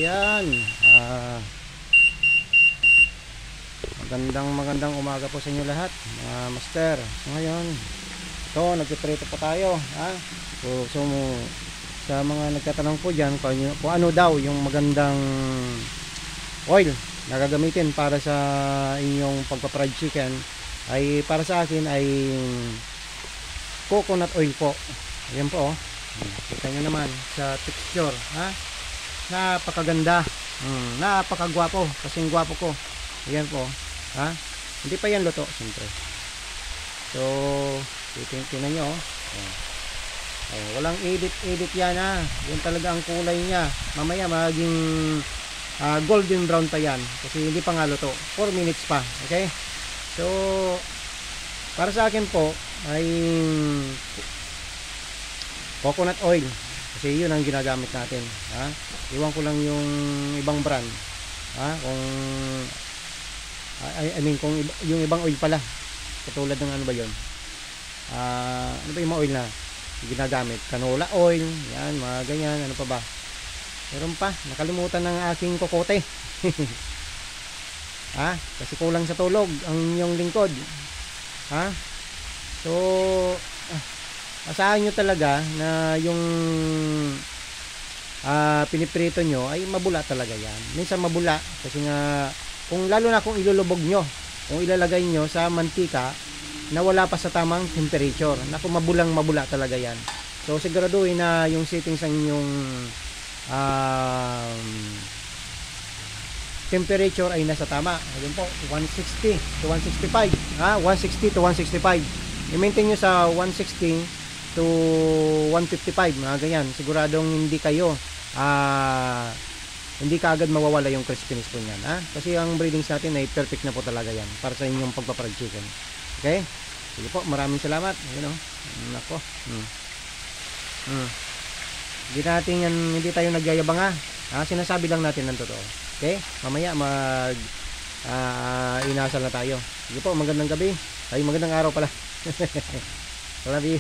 Ayan. Magandang umaga po sa inyo lahat, mga master. So ngayon, ito, nagpiprito po tayo. So sa mga nagtatanong po dyan kung ano daw yung magandang oil na gagamitin para sa inyong pagpa-fried chicken, ay para sa akin ay coconut oil po. Ayan po, kita nyo naman sa texture, napakaganda, napakagwapo, kasing gwapo ko. Ayan po, hindi pa yan luto siyempre. So titingnan nyo, walang edit yan, yan talaga ang kulay niya. Mamaya maging golden brown pa yan kasi hindi pa nga luto, 4 minutes pa. Okay, so para sa akin po ay coconut oil kasi yun ang ginagamit natin. Iwan ko lang yung ibang brand, kung I mean kung yung ibang oil pala, katulad ng ano ba yun, ano ba yung mga oil na ginagamit, canola oil, yan, mga ganyan. Ano pa ba, meron pa, nakalimutan ng aking kokote. Kasi kulang sa tulog ang inyong lingkod. So asahan nyo talaga na yung piniprito nyo ay mabula talaga yan. Minsan mabula kasi nga, kung lalo na kung ilulubog nyo, kung ilalagay nyo sa mantika na wala pa sa tamang temperature, naku, mabula talaga yan. So siguraduhin na yung settings ng inyong temperature ay nasa tama. Ayun po, 160 to 165, 160 to 165. I-maintain nyo sa 160 to 155, mga ganyan. Siguradong hindi kayo hindi kaagad mawawala yung crispiness po niyan, kasi ang breedings natin ay perfect na po talaga yan para sa inyong pagpa-fried chicken. Okay, sige po, maraming salamat. Nako, hindi tayo nagyayabang, sinasabi lang natin ng totoo. Okay, mamaya inasal na tayo. Sige po, magandang gabi ay magandang araw pala. Love you.